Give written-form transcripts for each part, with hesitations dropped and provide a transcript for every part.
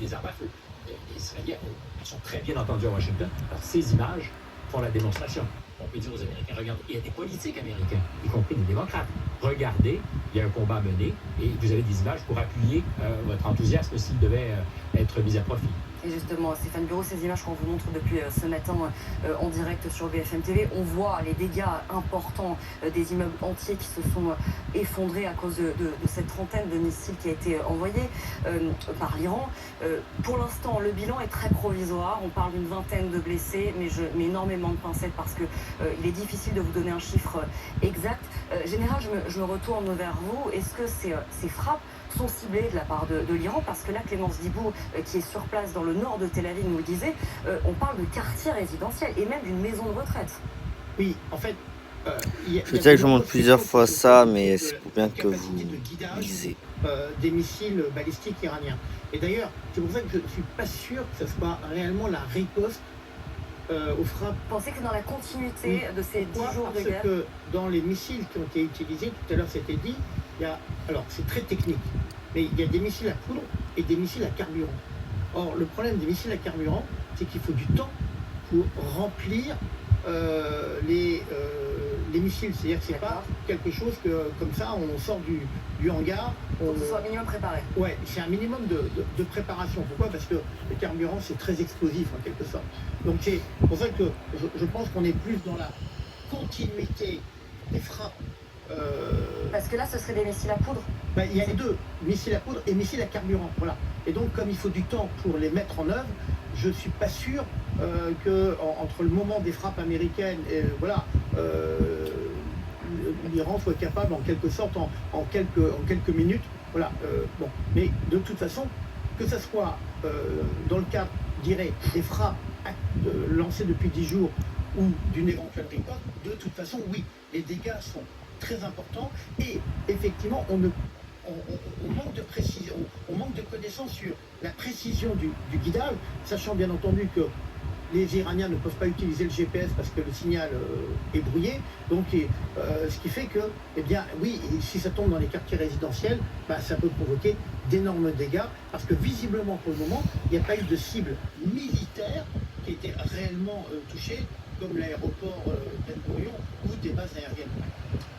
des armes à feu. Les Israéliens sont très bien entendus à Washington. Alors, ces images font la démonstration. On peut dire aux Américains, regardez, il y a des politiques américains, y compris des démocrates. Regardez, il y a un combat mené et vous avez des images pour appuyer votre enthousiasme s'il devait être mis à profit. Et justement, Stéphane Bureau, ces images qu'on vous montre depuis ce matin en direct sur BFM TV, on voit les dégâts importants des immeubles entiers qui se sont effondrés à cause de cette trentaine de missiles qui a été envoyée par l'Iran. Pour l'instant, le bilan est très provisoire. On parle d'une vingtaine de blessés, mais je mets énormément de pincettes parce que il est difficile de vous donner un chiffre exact. Général, je me retourne vers vous. Est-ce que ces frappes sont ciblées de la part de l'Iran? Parce que là, Clémence Dibou, qui est sur place dans le nord de Tel Aviv, nous le disait, on parle de quartier résidentiel et même d'une maison de retraite. Oui, en fait, je sais que je montre plusieurs fois ça, mais c'est pour bien que vous lisez. Des missiles balistiques iraniens. Et d'ailleurs, c'est pour ça que je ne suis pas sûr que ce soit réellement la riposte aux frappes. Vous pensez que dans la continuité de ces 10 jours de guerre? Parce que dans les missiles qui ont été utilisés, tout à l'heure c'était dit, il y a, alors c'est très technique, mais il y a des missiles à poudre et des missiles à carburant. Or, le problème des missiles à carburant, c'est qu'il faut du temps pour remplir les missiles. C'est-à-dire que c'est pas quelque chose que, comme ça, on sort du hangar. Faut que ce soit un minimum préparé. Ouais, c'est un minimum de préparation. Pourquoi? Parce que le carburant, c'est très explosif, en quelque sorte. Donc, c'est pour ça que je pense qu'on est plus dans la continuité des frappes. Parce que là, ce serait des missiles à poudre. Ben, il y a les deux, missiles à poudre et missiles à carburant. Voilà. Et donc, comme il faut du temps pour les mettre en œuvre, je ne suis pas sûr que entre le moment des frappes américaines et l'Iran soit capable, en quelque sorte, en quelques minutes. Voilà. Bon. Mais de toute façon, que ce soit dans le cadre, je dirais, des frappes lancées depuis 10 jours ou d'une éventuelle riposte, de toute façon, oui, les dégâts sont très importants et effectivement, on manque de précision, on manque de connaissances sur la précision du guidage, sachant bien entendu que les Iraniens ne peuvent pas utiliser le GPS parce que le signal est brouillé. Donc, ce qui fait que, eh bien, oui, si ça tombe dans les quartiers résidentiels, bah, ça peut provoquer d'énormes dégâts parce que visiblement, pour le moment, il n'y a pas eu de cible militaire qui était réellement touchée, comme l'aéroport Ben Gurion ou des bases aériennes.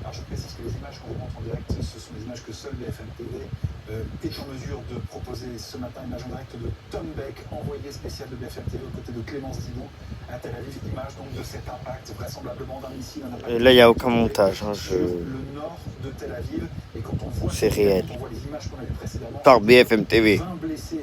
Alors je précise que les images qu'on vous montre en direct, ce sont des images que seul BFM TV est en mesure de proposer ce matin. Image en direct de Tom Beck, envoyé spécial de BFM TV aux côtés de Clémence Dibou à Tel Aviv. Image donc de cet impact vraisemblablement d'un missile. Là, il n'y a aucun montage. Le nord de Tel Aviv. Et quand on voit, c'est réel. quand on voit les images qu'on a vues précédemment, Par BFM TV. 20 blessés.